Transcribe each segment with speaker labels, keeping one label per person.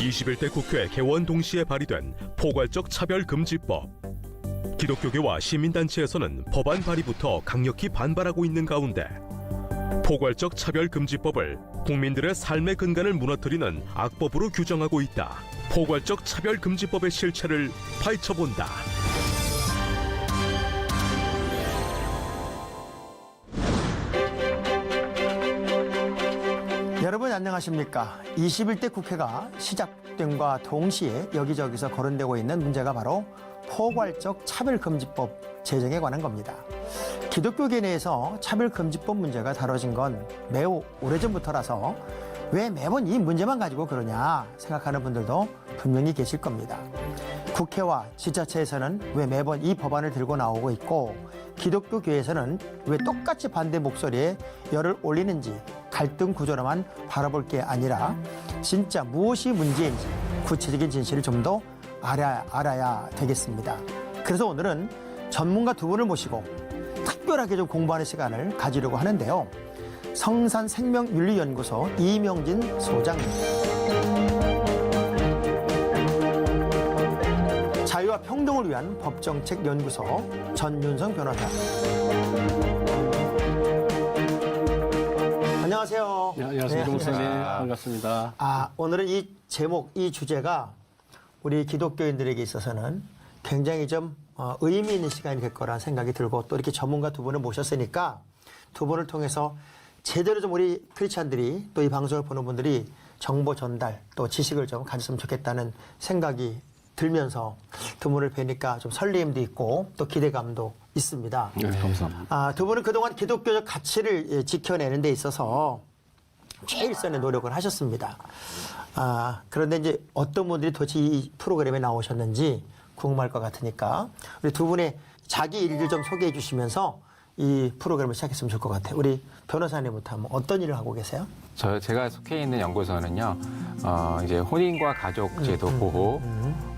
Speaker 1: 21대 국회 개원 동시에 발의된 포괄적 차별금지법. 기독교계와 시민단체에서는 법안 발의부터 강력히 반발하고 있는 가운데 포괄적 차별금지법을 국민들의 삶의 근간을 무너뜨리는 악법으로 규정하고 있다. 포괄적 차별금지법의 실체를 파헤쳐본다.
Speaker 2: 여러분 안녕하십니까? 21대 국회가 시작됨과 동시에 여기저기서 거론되고 있는 문제가 바로 포괄적 차별금지법 제정에 관한 겁니다. 기독교계 내에서 차별금지법 문제가 다뤄진 건 매우 오래전부터라서 왜 매번 이 문제만 가지고 그러냐 생각하는 분들도 분명히 계실 겁니다. 국회와 지자체에서는 왜 매번 이 법안을 들고 나오고 있고 기독교계에서는 왜 똑같이 반대 목소리에 열을 올리는지 갈등 구조로만 바라볼 게 아니라 진짜 무엇이 문제인지 구체적인 진실을 좀 더 알아야 되겠습니다. 그래서 오늘은 전문가 두 분을 모시고 특별하게 좀 공부하는 시간을 가지려고 하는데요. 성산생명윤리연구소 이명진 소장님, 자유와 평등을 위한 법정책연구소 전윤성 변호사. 안녕하세요.
Speaker 3: 네, 안녕하세요. 동선님 반갑습니다.
Speaker 2: 오늘은 이 제목, 이 주제가 우리 기독교인들에게 있어서는 굉장히 좀 의미 있는 시간이 될 거라는 생각이 들고 또 이렇게 전문가 두 분을 모셨으니까 두 분을 통해서 제대로 좀 우리 크리스찬들이 또 이 방송을 보는 분들이 정보 전달 또 지식을 좀 가졌으면 좋겠다는 생각이 들면서 두 분을 뵈니까 좀 설레임도 있고 또 기대감도 있습니다.
Speaker 3: 네, 감사합니다.
Speaker 2: 두 분은 그동안 기독교적 가치를 지켜내는 데 있어서 최일선의 노력을 하셨습니다. 그런데 이제 어떤 분들이 도대체 이 프로그램에 나오셨는지 궁금할 것 같으니까 우리 두 분의 자기 일을 좀 소개해 주시면서 이 프로그램을 시작했으면 좋을 것 같아요. 우리 변호사님부터 한번 어떤 일을 하고 계세요?
Speaker 4: 제가 속해 있는 연구소는요, 이제 혼인과 가족 제도 보호,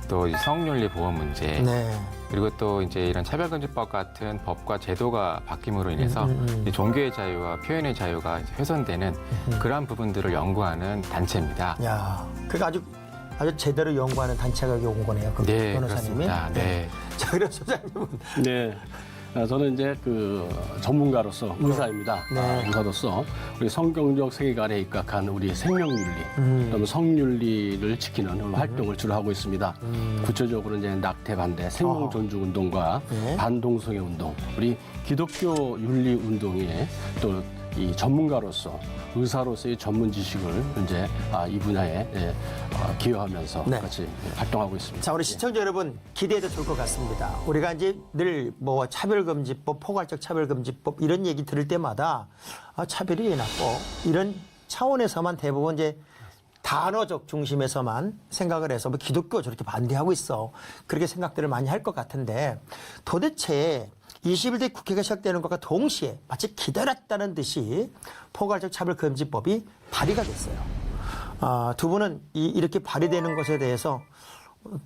Speaker 4: 또 이제 성윤리 보호 문제,
Speaker 2: 네.
Speaker 4: 그리고 또 이제 이런 차별금지법 같은 법과 제도가 바뀜으로 인해서 이 종교의 자유와 표현의 자유가 이제 훼손되는 그러한 부분들을 연구하는 단체입니다.
Speaker 2: 야, 그러니까 아주 제대로 연구하는 단체가 여기 온 거네요. 그
Speaker 4: 네,
Speaker 2: 변호사님이.
Speaker 4: 그렇습니다. 네.
Speaker 2: 자, 그럼 소장님은
Speaker 3: 네. 저는 이제 그 전문가로서 의사입니다.
Speaker 2: 네.
Speaker 3: 의사로서 우리 성경적 세계관에 입각한 우리 생명윤리, 그다음에 성윤리를 지키는 활동을 주로 하고 있습니다. 구체적으로 이제 낙태 반대, 생명 존중 운동과
Speaker 2: 네.
Speaker 3: 반동성애 운동, 우리 기독교 윤리 운동에 또 이 전문가로서 의사로서의 전문 지식을 이제 이 분야에 기여하면서
Speaker 2: 네.
Speaker 3: 같이 활동하고 있습니다.
Speaker 2: 자, 우리 시청자 여러분 기대해도 좋을 것 같습니다. 우리가 이제 늘 뭐 차별금지법, 포괄적 차별금지법 이런 얘기 들을 때마다 차별이 왜 나고 이런 차원에서만 대부분 이제 단어적 중심에서만 생각을 해서 뭐 기독교 저렇게 반대하고 있어. 그렇게 생각들을 많이 할 것 같은데 도대체 21대 국회가 시작되는 것과 동시에 마치 기다렸다는 듯이 포괄적 차별금지법이 발의가 됐어요. 두 분은 이렇게 발의되는 것에 대해서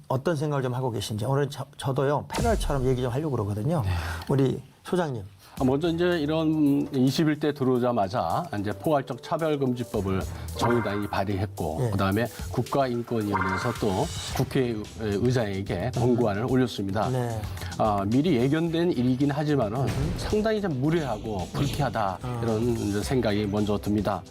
Speaker 2: 어떤 생각을 좀 하고 계신지 오늘 저도요 패널처럼 얘기 좀 하려고 그러거든요. 우리 소장님.
Speaker 3: 먼저 이제 이런 21대 들어오자마자 이제 포괄적 차별금지법을 정의당이 발의했고,
Speaker 2: 네.
Speaker 3: 그다음에 국가인권위원회에서 또 국회의장에게 권고안을 올렸습니다.
Speaker 2: 네.
Speaker 3: 미리 예견된 일이긴 하지만은 상당히 좀 무례하고 불쾌하다 이런 생각이 먼저 듭니다.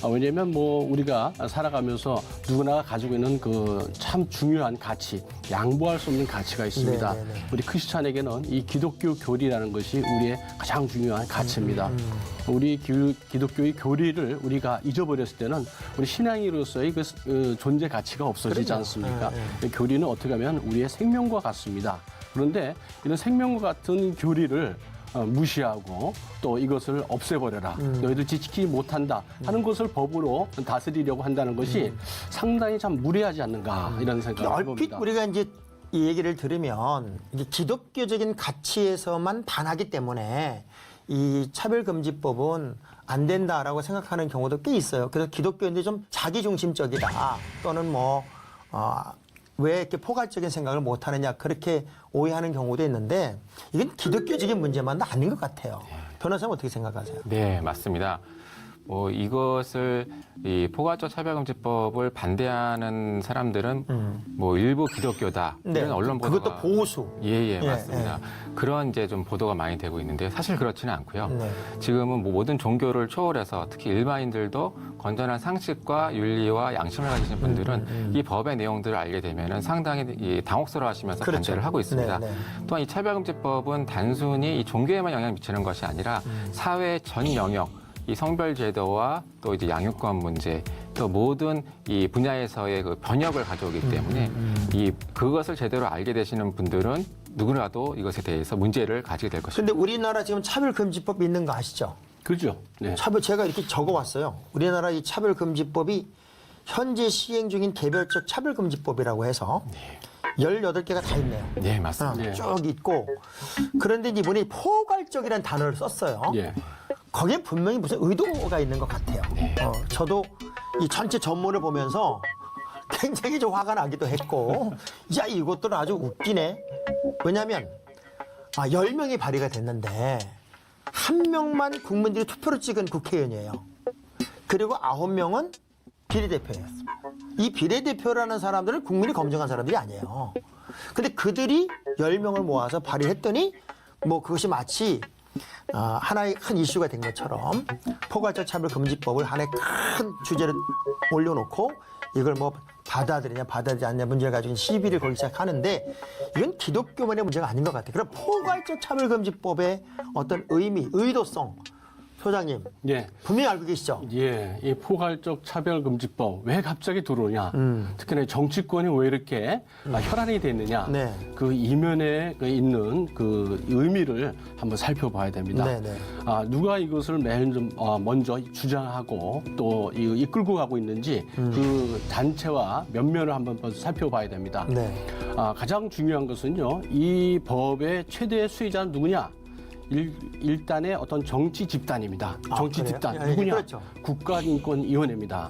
Speaker 3: 왜냐하면 뭐 우리가 살아가면서 누구나 가지고 있는 그 참 중요한 가치, 양보할 수 없는 가치가 있습니다.
Speaker 2: 네네네.
Speaker 3: 우리 크리스찬에게는 이 기독교 교리라는 것이 우리의 가장 중요한 가치입니다. 우리 기독교의 교리를 우리가 잊어버렸을 때는 우리 신앙인으로서의 그 존재 가치가 없어지지
Speaker 2: 그럼요.
Speaker 3: 않습니까? 교리는 어떻게 하면 우리의 생명과 같습니다. 그런데 이런 생명과 같은 교리를 무시하고 또 이것을 없애버려라. 너희들 지키지 못한다 하는 것을 법으로 다스리려고 한다는 것이 상당히 참 무례하지 않는가 이런 생각을
Speaker 2: 얼핏
Speaker 3: 해봅니다.
Speaker 2: 우리가 이제 이 얘기를 들으면 이게 기독교적인 가치에서만 반하기 때문에 이 차별금지법은 안 된다라고 생각하는 경우도 꽤 있어요. 그래서 기독교인들이 좀 자기중심적이다 또는 왜 이렇게 포괄적인 생각을 못하느냐 그렇게 오해하는 경우도 있는데 이건 기독교적인 문제만도 아닌 것 같아요. 변호사님 어떻게 생각하세요?
Speaker 4: 네, 맞습니다. 이것을 이 포괄적 차별금지법을 반대하는 사람들은 뭐 일부 기독교다 이런 언론 보도가
Speaker 2: 그것도 보수.
Speaker 4: 예, 맞습니다. 그런 이제 좀 보도가 많이 되고 있는데 사실 그렇지는 않고요.
Speaker 2: 네.
Speaker 4: 지금은 뭐 모든 종교를 초월해서 특히 일반인들도 건전한 상식과 윤리와 양심을 가지신 분들은 이 법의 내용들을 알게 되면은 상당히 이 당혹스러워하시면서
Speaker 2: 그렇죠.
Speaker 4: 반대를 하고 있습니다.
Speaker 2: 네.
Speaker 4: 또한 이 차별금지법은 단순히 이 종교에만 영향을 미치는 것이 아니라 사회 전 영역, 이 성별 제도와 또 이제 양육권 문제, 또 모든 이 분야에서의 그 변혁을 가져오기 때문에 이 그것을 제대로 알게 되시는 분들은 누구라도 이것에 대해서 문제를 가지게 될 것입니다.
Speaker 2: 근데 우리나라 지금 차별금지법 있는 거 아시죠?
Speaker 3: 그죠? 네.
Speaker 2: 제가 이렇게 적어왔어요. 우리나라 이 차별금지법이 현재 시행 중인 개별적 차별금지법이라고 해서 18개가 다 있네요.
Speaker 4: 네, 맞습니다.
Speaker 2: 쭉 있고. 그런데 이분이 포괄적이라는 단어를 썼어요.
Speaker 3: 예.
Speaker 2: 거기에 분명히 무슨 의도가 있는 것 같아요. 저도 이 전체 전문을 보면서 굉장히 좀 화가 나기도 했고, 야, 이것들은 아주 웃기네. 왜냐하면 10명이 발의가 됐는데 1명만 국민들이 투표로 찍은 국회의원이에요. 그리고 9명은 비례대표였습니다. 이 비례대표라는 사람들은 국민이 검증한 사람들이 아니에요. 근데 그들이 10명을 모아서 발의했더니 뭐 그것이 마치 하나의 큰 이슈가 된 것처럼 포괄적 차별금지법을 하나의 큰 주제를 올려놓고 이걸 뭐 받아들이냐 받아들이지 않냐 문제를 가지고 시비를 걸기 시작하는데 이건 기독교만의 문제가 아닌 것 같아요. 그럼 포괄적 차별금지법의 어떤 의미, 의도성 소장님
Speaker 3: 예.
Speaker 2: 분명히 알고 계시죠?
Speaker 3: 예, 이 포괄적 차별금지법 왜 갑자기 들어오냐? 특히나 정치권이 왜 이렇게 혈안이 됐느냐?
Speaker 2: 네.
Speaker 3: 그 이면에 있는 그 의미를 한번 살펴봐야 됩니다.
Speaker 2: 네, 네.
Speaker 3: 누가 이것을 먼저 주장하고 또 이끌고 가고 있는지 그 단체와 면면을 한번 살펴봐야 됩니다.
Speaker 2: 네.
Speaker 3: 가장 중요한 것은요, 이 법의 최대 수혜자는 누구냐? 일단의 어떤 정치 집단입니다. 정치
Speaker 2: 그래요?
Speaker 3: 집단
Speaker 2: 예,
Speaker 3: 누구냐?
Speaker 2: 그렇죠.
Speaker 3: 국가인권위원회입니다.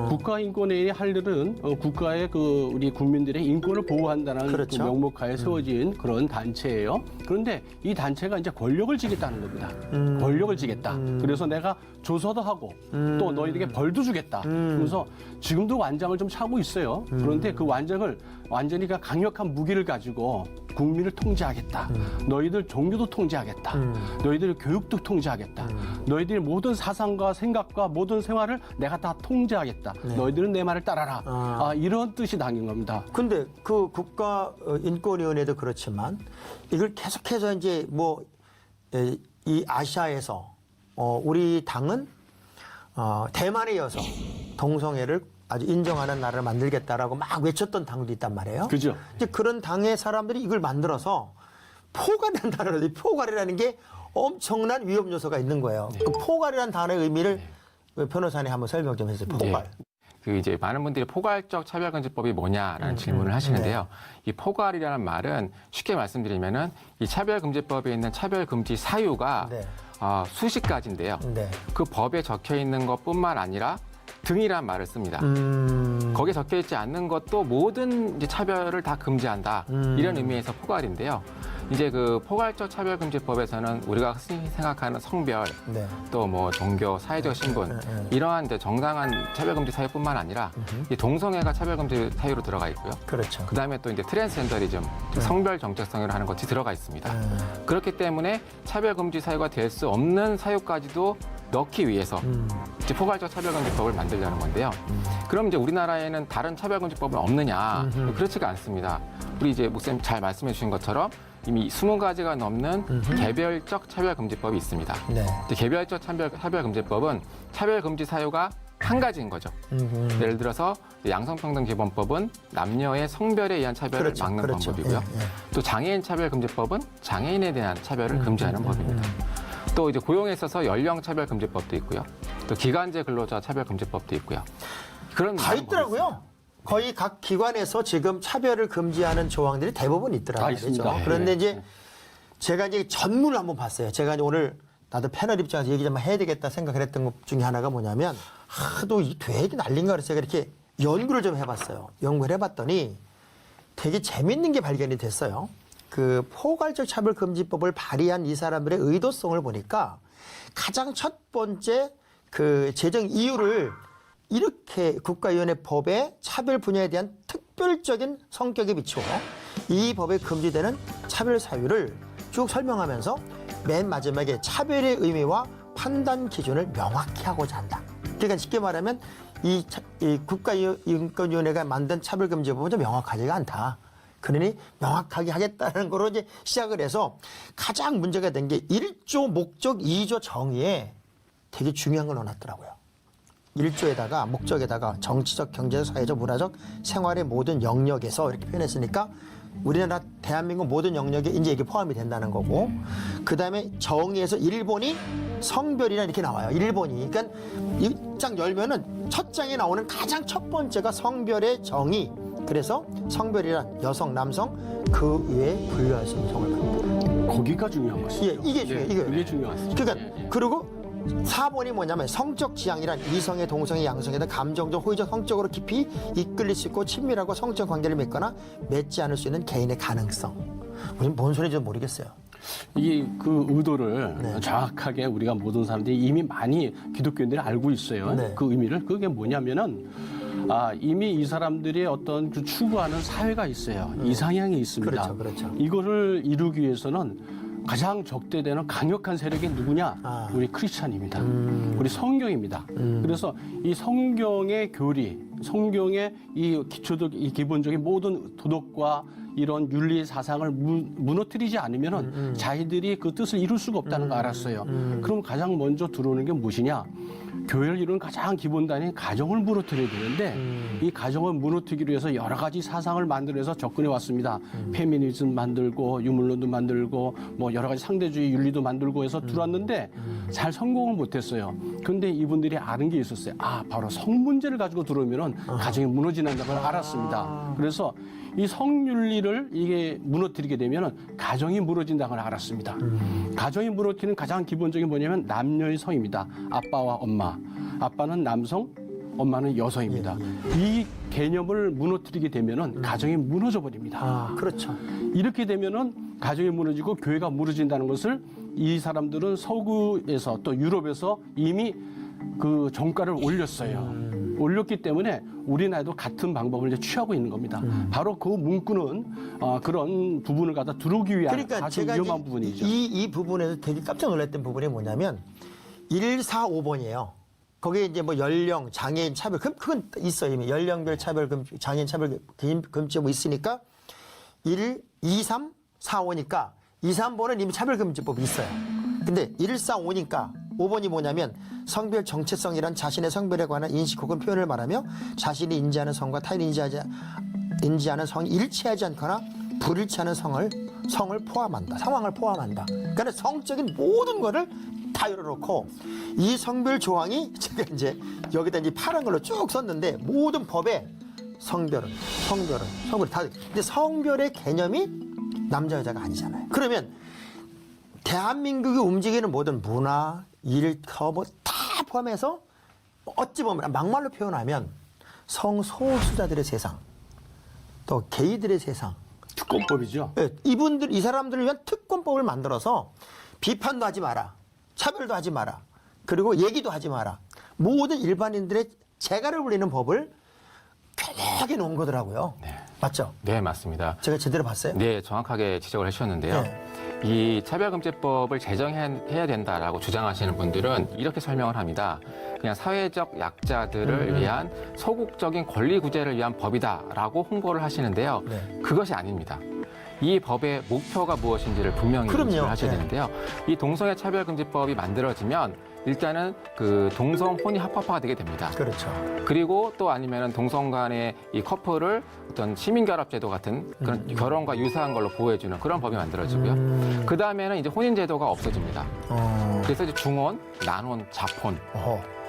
Speaker 3: 국가인권위원회 할 일은 국가의 우리 국민들의 인권을 보호한다는
Speaker 2: 그렇죠.
Speaker 3: 그 명목하에 세워진 그런 단체예요. 그런데 이 단체가 이제 권력을 지겠다는 겁니다. 권력을 지겠다. 그래서 내가 조서도 하고 또 너희들에게 벌도 주겠다. 그래서 지금도 완장을 좀 차고 있어요. 그런데 그 완장을 완전히 강력한 무기를 가지고 국민을 통제하겠다. 너희들 종교도 통제하겠다. 너희들 교육도 통제하겠다. 너희들의 모든 사상과 생각과 모든 생활을 내가 다 통제하겠다. 너희들은 내 말을 따라라. 이런 뜻이 담긴 겁니다.
Speaker 2: 근데 그 국가인권위원회도 그렇지만 이걸 계속해서 이제 이 아시아에서 우리 당은 대만에 이어서 동성애를 아주 인정하는 나라를 만들겠다라고 막 외쳤던 당도 있단 말이에요.
Speaker 3: 그죠?
Speaker 2: 이제 그런 당의 사람들이 이걸 만들어서 포괄이라는 단어를 포괄이라는 게 엄청난 위험 요소가 있는 거예요. 그 포괄이라는 단어의 의미를 변호사님 한번 설명 좀 해주세요. 포괄.
Speaker 4: 그 이제 많은 분들이 포괄적 차별금지법이 뭐냐라는 질문을 하시는데요. 이 포괄이라는 말은 쉽게 말씀드리면은 이 차별금지법에 있는 차별금지 사유가 수십 가지인데요. 그 법에 적혀 있는 것뿐만 아니라 등이란 말을 씁니다. 거기에 적혀 있지 않는 것도 모든 이제 차별을 다 금지한다. 이런 의미에서 포괄인데요. 이제 그 포괄적 차별금지법에서는 우리가 흔히 생각하는 성별, 또 뭐 종교, 사회적 신분 이러한 이제 정당한 차별금지 사유뿐만 아니라 이 동성애가 차별금지 사유로 들어가 있고요.
Speaker 2: 그렇죠.
Speaker 4: 그다음에 또 이제 트랜스젠더리즘, 성별 정체성이라고 하는 것이 들어가 있습니다. 그렇기 때문에 차별금지 사유가 될 수 없는 사유까지도 넣기 위해서 이제 포괄적 차별금지법을 만들려는 건데요. 그럼 이제 우리나라에는 다른 차별금지법은 없느냐? 그렇지가 않습니다. 우리 이제 목사님 잘 말씀해 주신 것처럼 이미 20가지가 넘는 개별적 차별금지법이 있습니다. 이제 개별적 차별금지법은 차별금지 사유가 한 가지인 거죠. 예를 들어서 양성평등기본법은 남녀의 성별에 의한 차별을 막는 방법이고요. 또 장애인 차별금지법은 장애인에 대한 차별을 금지하는 법입니다. 또 이제 고용에 있어서 연령차별금지법도 있고요. 또 기간제 근로자 차별금지법도 있고요. 그런
Speaker 2: 다 있더라고요. 거의 각 기관에서 지금 차별을 금지하는 조항들이 대부분 있더라고요. 그런데 이제 제가 이제 전문을 한번 봤어요. 제가 이제 오늘 나도 패널 입장에서 얘기 좀 해야 되겠다 생각을 했던 것 중에 하나가 뭐냐면 하도 이 되게 난린가 그래서 제가 이렇게 연구를 좀 해봤어요. 연구를 해봤더니 되게 재밌는 게 발견이 됐어요. 그 포괄적 차별금지법을 발의한 이 사람들의 의도성을 보니까 가장 첫 번째 그 제정 이유를 이렇게 국가위원회 법의 차별 분야에 대한 특별적인 성격에 비추어 이 법에 금지되는 차별 사유를 쭉 설명하면서 맨 마지막에 차별의 의미와 판단 기준을 명확히 하고자 한다. 그러니까 쉽게 말하면 이 국가인권위원회가 만든 차별금지법은 좀 명확하지가 않다. 그러니 명확하게 하겠다는 거로 이제 시작을 해서 가장 문제가 된 게 1조 목적 2조 정의에 되게 중요한 걸 넣어놨더라고요. 1조에다가 목적에다가 정치적, 경제적, 사회적, 문화적 생활의 모든 영역에서 이렇게 표현했으니까 우리나라 대한민국 모든 영역에 이제 이게 포함이 된다는 거고, 그 다음에 정의에서 일본이 성별이라 이렇게 나와요. 일본이. 그러니까 이 장 열면은 첫 장에 나오는 가장 첫 번째가 성별의 정의. 그래서 성별이란 여성, 남성 그 외에 분류할 수 있는 성을 말합니다.
Speaker 3: 거기가 중요한 것이죠.
Speaker 2: 예, 이게 중요해요. 이게.
Speaker 3: 그게 중요하죠.
Speaker 2: 그러니까 그리고 4번이 뭐냐면 성적 지향이란 이성의, 동성의, 양성에 대한 감정적, 호의적, 성적으로 깊이 이끌릴 수 있고 친밀하고 성적 관계를 맺거나 맺지 않을 수 있는 개인의 가능성. 뭔 소리인지 모르겠어요.
Speaker 3: 이 그 의도를
Speaker 2: 네.
Speaker 3: 정확하게 우리가 모든 사람들이 이미 많이 기독교인들이 알고 있어요.
Speaker 2: 네.
Speaker 3: 그 의미를. 그게 뭐냐면은 이미 이 사람들이 어떤 그 추구하는 사회가 있어요. 이상향이 있습니다.
Speaker 2: 그렇죠, 그렇죠.
Speaker 3: 이거를 이루기 위해서는 가장 적대되는 강력한 세력이 누구냐? 우리 크리스찬입니다. 우리 성경입니다. 그래서 이 성경의 교리, 성경의 이 기초적, 이 기본적인 모든 도덕과 이런 윤리 사상을 무너뜨리지 않으면은 자기들이 그 뜻을 이룰 수가 없다는 걸 알았어요. 그럼 가장 먼저 들어오는 게 무엇이냐? 교회를 이루는 가장 기본 단위인 가정을 무너뜨려야 되는데 이 가정을 무너뜨리기 위해서 여러 가지 사상을 만들어서 접근해 왔습니다. 페미니즘 만들고 유물론도 만들고 뭐 여러 가지 상대주의 윤리도 만들고 해서 들어왔는데 잘 성공을 못했어요. 그런데 이분들이 아는 게 있었어요. 바로 성 문제를 가지고 들어오면은 가정이 무너진다는 걸 알았습니다. 그래서 이 성윤리를 이게 무너뜨리게 되면은 가정이 무너진다는 걸 알았습니다. 가정이 무너뜨리는 가장 기본적인 뭐냐면 남녀의 성입니다. 아빠와 엄마. 아빠는 남성, 엄마는 여성입니다. 이 개념을 무너뜨리게 되면은 가정이 무너져 버립니다.
Speaker 2: 그렇죠.
Speaker 3: 이렇게 되면은 가정이 무너지고 교회가 무너진다는 것을 이 사람들은 서구에서 또 유럽에서 이미 그 정가를 올렸어요. 올렸기 때문에 우리나라도 같은 방법을 이제 취하고 있는 겁니다. 바로 그 문구는 그런 부분을 갖다 들어오기 위한
Speaker 2: 그러니까
Speaker 3: 아주
Speaker 2: 제가
Speaker 3: 위험한 부분이죠.
Speaker 2: 이 부분에서 되게 깜짝 놀랐던 부분이 뭐냐면 145번이에요. 거기에 이제 뭐 연령, 장애인 차별, 그건 있어요. 이미 연령별 차별, 장애인 차별 금지 뭐 있으니까 1, 2, 3, 4, 5니까 2, 3번은 이미 차별금지법이 있어요. 근데 1, 4, 5니까 5번이 뭐냐면 성별 정체성이란 자신의 성별에 관한 인식 혹은 표현을 말하며 자신이 인지하는 성과 타인이 인지하는 성이 일치하지 않거나 불일치하는 성을 포함한다. 상황을 포함한다. 그러니까 성적인 모든 거를 다 열어놓고 이 성별 조항이 제가 이제 여기다 이제 파란 걸로 쭉 썼는데 모든 법에 성별은 다. 근데 성별의 개념이 남자 여자가 아니잖아요. 그러면 대한민국이 움직이는 모든 문화, 일터 다 포함해서 어찌 보면 막말로 표현하면 성소수자들의 세상, 또 게이들의 세상.
Speaker 3: 특권법이죠.
Speaker 2: 네, 이 사람들을 위한 특권법을 만들어서 비판도 하지 마라, 차별도 하지 마라, 그리고 얘기도 하지 마라. 모든 일반인들의 재갈을 울리는 법을 쾌하게 놓은 거더라고요.
Speaker 4: 네.
Speaker 2: 맞죠?
Speaker 4: 네, 맞습니다.
Speaker 2: 제가 제대로 봤어요?
Speaker 4: 네, 정확하게 지적을 해주셨는데요.
Speaker 2: 네.
Speaker 4: 이 차별금지법을 제정해야 된다라고 주장하시는 분들은 이렇게 설명을 합니다. 그냥 사회적 약자들을 위한 소극적인 권리 구제를 위한 법이다라고 홍보를 하시는데요.
Speaker 2: 네.
Speaker 4: 그것이 아닙니다. 이 법의 목표가 무엇인지를 분명히
Speaker 2: 그럼요.
Speaker 4: 인식을 하셔야
Speaker 2: 네.
Speaker 4: 되는데요. 이 동성애 차별금지법이 만들어지면 일단은 그 동성 혼이 합법화가 되게 됩니다.
Speaker 2: 그렇죠.
Speaker 4: 그리고 또 아니면은 동성 간의 이 커플을 어떤 시민결합제도 같은 그런 결혼과 유사한 걸로 보호해주는 그런 법이 만들어지고요. 그 다음에는 이제 혼인제도가 없어집니다. 그래서 이제 중혼, 난혼, 자폰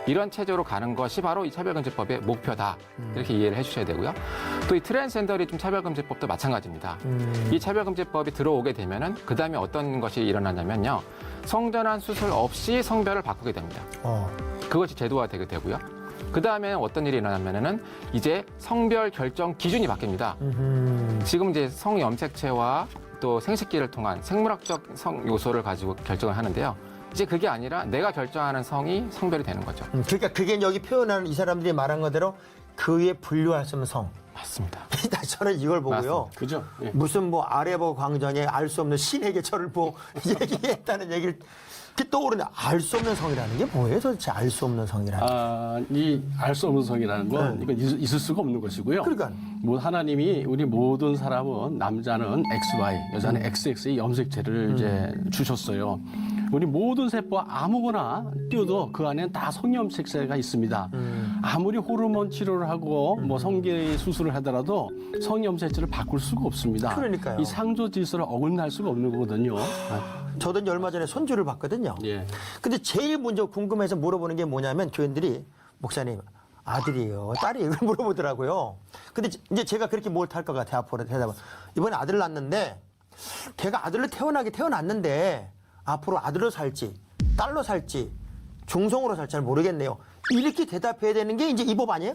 Speaker 4: 이런 체제로 가는 것이 바로 이 차별금지법의 목표다. 이렇게 이해를 해주셔야 되고요. 또 이 트랜스젠더리즘 차별금지법도 마찬가지입니다. 이 차별금지법이 들어오게 되면은 그 다음에 어떤 것이 일어나냐면요. 성전환 수술 없이 성별을 바꾸게 됩니다. 그것이 제도화되게 되고요. 그 다음에 어떤 일이 일어나면은 이제 성별 결정 기준이 바뀝니다. 지금 이제 성염색체와 또 생식기를 통한 생물학적 성 요소를 가지고 결정을 하는데요. 이제 그게 아니라 내가 결정하는 성이 성별이 되는 거죠.
Speaker 2: 그러니까 그게 여기 표현하는 이 사람들이 말한 거대로 그의 분류할 수 없는 성.
Speaker 4: 맞습니다.
Speaker 2: 저는 이걸 보고요.
Speaker 4: 맞습니다.
Speaker 3: 그죠? 예.
Speaker 2: 무슨 뭐 아레버 광전에 알 수 없는 신에게 저를 뭐 얘기했다는 얘기를 그게 떠오르는데 알 수 없는 성이라는 게 뭐예요? 도대체 알 수 없는 성이라는 게.
Speaker 3: 이 알 수 없는 성이라는 건 이건 있을 수가 없는 것이고요.
Speaker 2: 그러니까.
Speaker 3: 뭐 하나님이 우리 모든 사람은 남자는 XY, 여자는 XX의 염색체를 이제 주셨어요. 우리 모든 세포와 아무거나 띄워도 그 안에는 다 성염색체가 있습니다. 아무리 호르몬 치료를 하고 뭐 성기 수술을 하더라도 성염색체를 바꿀 수가 없습니다.
Speaker 2: 그러니까요.
Speaker 3: 이 상조 질서를 어긋날 수가 없는 거거든요.
Speaker 2: 저도 이제 얼마 전에 손주를 봤거든요.
Speaker 3: 예.
Speaker 2: 근데 제일 먼저 궁금해서 물어보는 게 뭐냐면 교인들이 목사님 아들이에요, 딸이에요 이걸 물어보더라고요. 근데 이제 제가 그렇게 뭘 탈 것 같아요. 앞으로 대답은 이번에 아들 낳았는데 걔가 아들로 태어났는데 앞으로 아들로 살지 딸로 살지 중성으로 살지 잘 모르겠네요. 이렇게 대답해야 되는 게 이제 이 법 아니에요?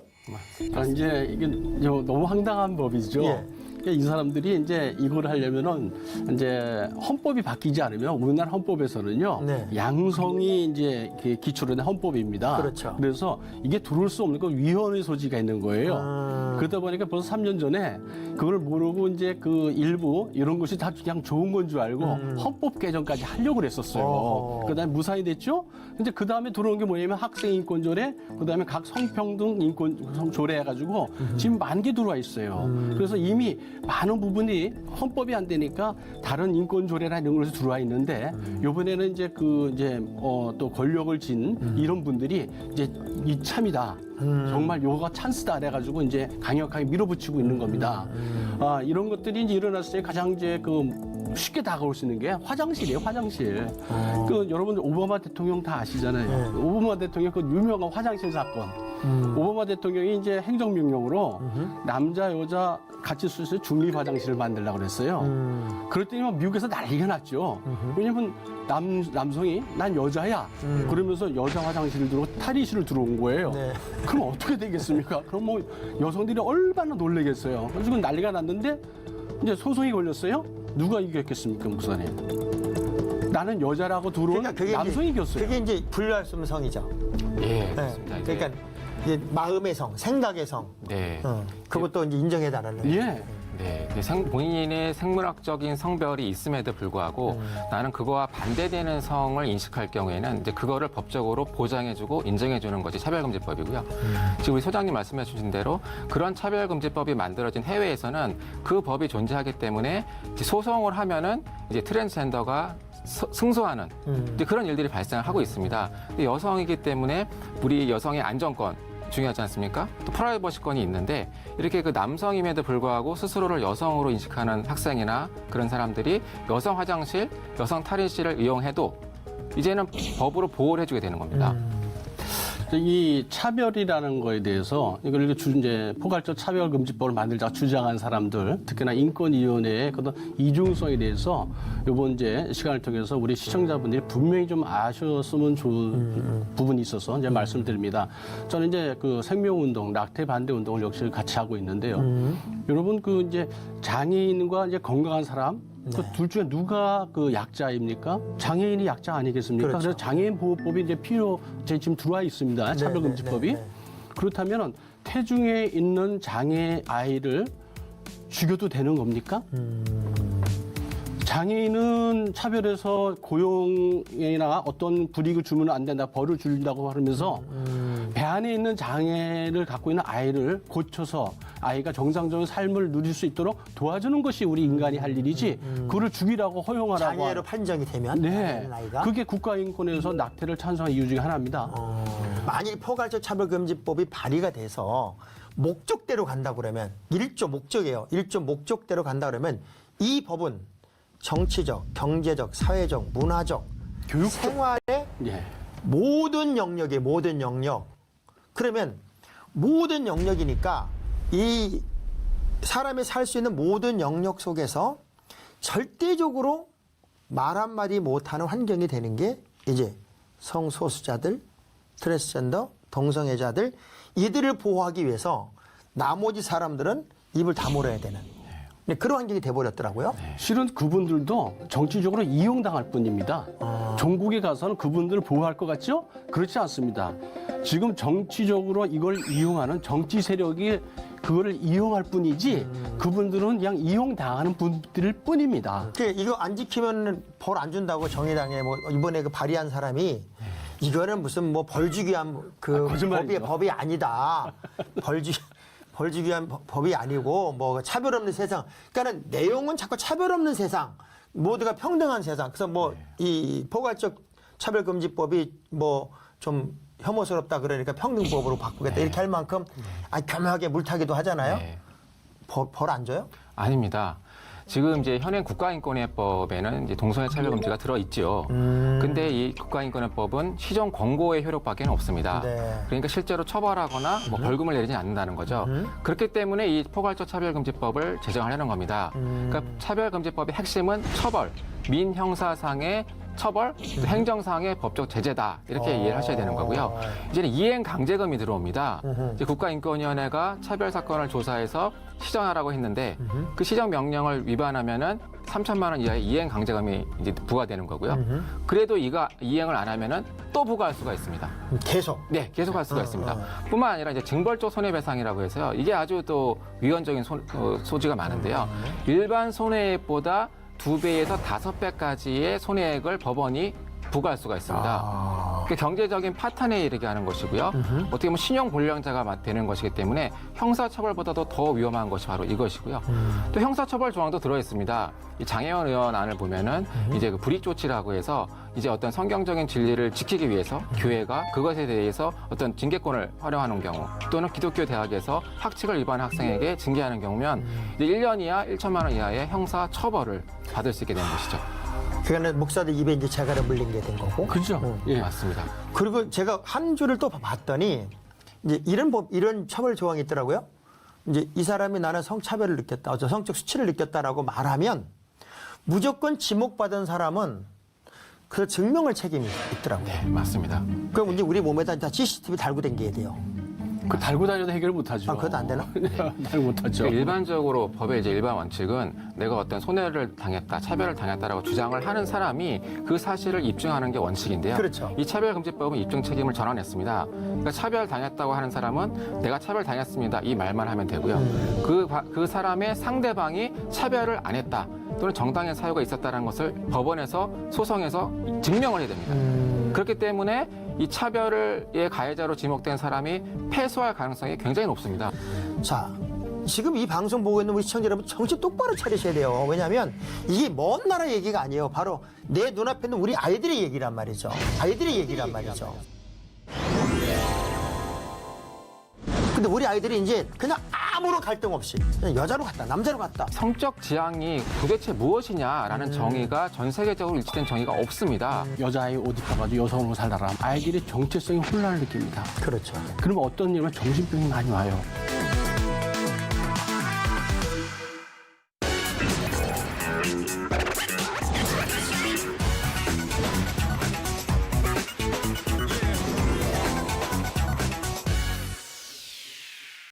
Speaker 3: 이제 이게 너무 황당한 법이죠.
Speaker 2: 예.
Speaker 3: 그러니까 이 사람들이 이제 이걸 하려면은 이제 헌법이 바뀌지 않으면 우리나라 헌법에서는요.
Speaker 2: 네.
Speaker 3: 양성이 이제 기초로 된 헌법입니다.
Speaker 2: 그렇죠.
Speaker 3: 그래서 이게 들어올 수 없는 건 위헌의 소지가 있는 거예요. 그러다 보니까 벌써 3년 전에 그걸 모르고 이제 그 일부 이런 것이 다 그냥 좋은 건 줄 알고 헌법 개정까지 하려고 그랬었어요. 그다음에 무산이 됐죠. 근데 그 다음에 들어온 게 뭐냐면 학생 인권 조례, 그다음에 각 성평등 인권 조례 해가지고 지금 만 개 들어와 있어요. 그래서 이미 많은 부분이 헌법이 안 되니까 다른 인권 조례나 이런 것이 들어와 있는데 이번에는 이제 또 권력을 쥔 이런 분들이 이제 이참이다. 정말 요거가 찬스다 해가지고 이제 강력하게 밀어붙이고 있는 겁니다. 이런 것들이 이제 일어났을 때 가장 이제 쉽게 다가올 수 있는 게 화장실이에요, 화장실. 여러분들 오바마 대통령 다 아시잖아요. 오바마 대통령 그 유명한 화장실 사건. 오바마 대통령이 이제 행정명령으로 남자, 여자 같이 쓸 수 있는 중립 화장실을 만들려고 그랬어요. 그랬더니 막 미국에서 난리가 났죠. 왜냐면 남성이 난 여자야. 그러면서 여자 화장실을 들어오고 탈의실을 들어온 거예요.
Speaker 2: 네.
Speaker 3: 그럼 어떻게 되겠습니까? 그럼 뭐 여성들이 얼마나 놀라겠어요. 그래서 지금 난리가 났는데 이제 소송이 걸렸어요. 누가 이겼겠습니까, 목사님? 나는 여자라고 들어온 남성이 이겼어요.
Speaker 2: 그게 이제 분류할 수 없는 성이죠.
Speaker 4: 예,
Speaker 2: 네.
Speaker 4: 맞습니다. 이제,
Speaker 2: 그러니까 이게 마음의 성, 생각의 성.
Speaker 4: 네.
Speaker 2: 그것도 이제 인정해달라는.
Speaker 3: 예.
Speaker 4: 네, 본인의 생물학적인 성별이 있음에도 불구하고 나는 그거와 반대되는 성을 인식할 경우에는 이제 그거를 법적으로 보장해주고 인정해주는 것이 차별금지법이고요. 지금 우리 소장님 말씀해주신 대로 그런 차별금지법이 만들어진 해외에서는 그 법이 존재하기 때문에 이제 소송을 하면은 이제 트랜스젠더가 승소하는 이제 그런 일들이 발생을 하고 있습니다. 근데 여성이기 때문에 우리 여성의 안전권 중요하지 않습니까? 또 프라이버시권이 있는데 이렇게 그 남성임에도 불구하고 스스로를 여성으로 인식하는 학생이나 그런 사람들이 여성 화장실, 여성 탈의실을 이용해도 이제는 법으로 보호를 해주게 되는 겁니다.
Speaker 3: 이 차별이라는 거에 대해서 이걸 이제 포괄적 차별금지법을 만들자 주장한 사람들, 특히나 인권위원회의 그런 이중성에 대해서 이번 이제 시간을 통해서 우리 시청자분들이 분명히 좀 아셨으면 좋은 부분이 있어서 이제 말씀드립니다. 저는 이제 그 생명운동, 낙태 반대 운동을 역시 같이 하고 있는데요. 여러분 그 이제 장애인과 이제 건강한 사람 그 둘 중에 누가 그 약자입니까? 장애인이 약자 아니겠습니까?
Speaker 2: 그렇죠.
Speaker 3: 그래서 장애인 보호법이 이제 지금 들어와 있습니다. 차별금지법이.
Speaker 2: 네.
Speaker 3: 그렇다면 태중에 있는 장애 아이를 죽여도 되는 겁니까? 장애인은 차별해서 고용이나 어떤 불이익을 주면 안 된다, 벌을 준다고 하면서 배 안에 있는 장애를 갖고 있는 아이를 고쳐서 아이가 정상적인 삶을 누릴 수 있도록 도와주는 것이 우리 인간이 할 일이지 그를 죽이라고 허용하라고
Speaker 2: 장애로 판정이 되면
Speaker 3: 네,
Speaker 2: 아이가
Speaker 3: 그게 국가인권에서 낙태를 찬성한 이유 중에 하나입니다.
Speaker 2: 만일 포괄적 차별금지법이 발의가 돼서 목적대로 간다 그러면 1조 목적이에요. 1조 목적대로 간다 그러면 이 법은 정치적, 경제적, 사회적, 문화적,
Speaker 3: 교육적.
Speaker 2: 생활의
Speaker 3: 예.
Speaker 2: 모든 영역에 모든 영역. 그러면 모든 영역이니까 이 사람이 살 수 있는 모든 영역 속에서 절대적으로 말 한마디 못하는 환경이 되는 게 이제 성소수자들, 트랜스젠더, 동성애자들 이들을 보호하기 위해서 나머지 사람들은 입을 다물어야 되는 그런 환경이 돼버렸더라고요.
Speaker 3: 실은 그분들도 정치적으로 이용당할 뿐입니다. 종국에 가서는 그분들을 보호할 것 같죠? 그렇지 않습니다. 지금 정치적으로 이걸 이용하는 정치 세력이 그거를 이용할 뿐이지 그분들은 그냥 이용당하는 분들일 뿐입니다.
Speaker 2: 이거 안 지키면 벌 안 준다고 정의당에 뭐 이번에 그 발의한 사람이 이거는 무슨 뭐 벌 주기 위한 그
Speaker 3: 거짓말이죠.
Speaker 2: 법이 아니다. 벌 주기 위한 법이 아니고 뭐 차별 없는 세상. 그러니까는 내용은 자꾸 차별 없는 세상, 모두가 평등한 세상. 그래서 뭐 이 포괄적 차별금지법이 뭐 좀 혐오스럽다 그러니까 평등법으로 바꾸겠다 이렇게 할 만큼 교묘하게 물타기도 하잖아요.
Speaker 4: 네.
Speaker 2: 벌 안 줘요?
Speaker 4: 아닙니다. 지금 이제 현행 국가인권위법에는 이제 동성애 차별 금지가 들어 있지요. 근데 이 국가인권위법은 시정 권고의 효력밖에 없습니다.
Speaker 2: 네.
Speaker 4: 그러니까 실제로 처벌하거나 뭐 벌금을 내리지 않는다는 거죠. 그렇기 때문에 이 포괄적 차별금지법을 제정하려는 겁니다. 그러니까 차별금지법의 핵심은 처벌, 민형사상의 처벌, 또 행정상의 법적 제재다 이렇게 이해를 하셔야 되는 거고요. 이제는 이행 강제금이 들어옵니다. 이제 국가인권위원회가 차별 사건을 조사해서 시정하라고 했는데 그 시정 명령을 위반하면은 3천만 원 이하의 이행 강제금이 이제 부과되는 거고요. 그래도 이행을 안 하면은 또 부과할 수가 있습니다.
Speaker 2: 계속.
Speaker 4: 네, 계속할 수가 있습니다. 뿐만 아니라 이제 징벌적 손해배상이라고 해서요. 이게 아주 또 위헌적인 소지가 많은데요. 일반 손해액보다 2배에서 5배까지의 손해액을 법원이 부과할 수가 있습니다. 그러니까 경제적인 파탄에 이르게 하는 것이고요. 어떻게 보면 신용불량자가 되는 것이기 때문에 형사처벌보다도 더 위험한 것이 바로 이것이고요. 또 형사처벌 조항도 들어있습니다. 이 장혜원 의원 안을 보면은 이제 그 불이조치라고 해서 이제 어떤 성경적인 진리를 지키기 위해서 교회가 그것에 대해서 어떤 징계권을 활용하는 경우 또는 기독교 대학에서 학칙을 위반한 학생에게 징계하는 경우면 이제 1년 이하 1천만 원 이하의 형사처벌을 받을 수 있게 되는 것이죠.
Speaker 2: 그러니까 목사들 입에 이제 재갈을 물린 게 된 거고.
Speaker 3: 그죠? 예.
Speaker 4: 맞습니다.
Speaker 2: 그리고 제가 한 줄을 또 봤더니 이제 이런 처벌 조항이 있더라고요. 이제 이 사람이 나는 성차별을 느꼈다, 성적 수치를 느꼈다라고 말하면 무조건 지목받은 사람은 그 증명할 책임이 있더라고요.
Speaker 4: 네, 맞습니다.
Speaker 2: 그럼 이제 우리 몸에다 다 CCTV 달고 다니게 돼요.
Speaker 3: 그 달고 다녀도 해결 못하죠.
Speaker 2: 그것도 안 되나?
Speaker 3: 달고 못하죠.
Speaker 4: 그러니까 일반적으로 법의 이제 일반 원칙은 내가 어떤 손해를 당했다, 차별을 당했다라고 주장을 하는 사람이 그 사실을 입증하는 게 원칙인데요.
Speaker 2: 그렇죠.
Speaker 4: 이 차별금지법은 입증 책임을 전환했습니다. 그러니까 차별 당했다고 하는 사람은 내가 차별 당했습니다 이 말만 하면 되고요. 그 사람의 상대방이 차별을 안 했다 또는 정당의 사유가 있었다는 것을 법원에서 소송해서 증명을 해야 됩니다. 그렇기 때문에 이 차별의 가해자로 지목된 사람이 패소할 가능성이 굉장히 높습니다.
Speaker 2: 자, 지금 이 방송 보고 있는 우리 시청자 여러분 정신 똑바로 차리셔야 돼요. 왜냐하면 이게 먼 나라 얘기가 아니에요. 바로 내 눈앞에 있는 우리 아이들의 얘기란 말이죠. 아이들의 얘기란 말이죠. 근데 우리 아이들이 이제 그냥 아무런 갈등 없이 그냥 여자로 갔다, 남자로 갔다.
Speaker 4: 성적 지향이 도대체 무엇이냐라는 정의가 전 세계적으로 일치된 정의가 없습니다.
Speaker 3: 여자아이 옷 입혀가지고 여성으로 살다가 아이들이 정체성의 혼란을 느낍니다.
Speaker 2: 그렇죠.
Speaker 3: 그러면 어떤 일은 정신병이 많이 와요.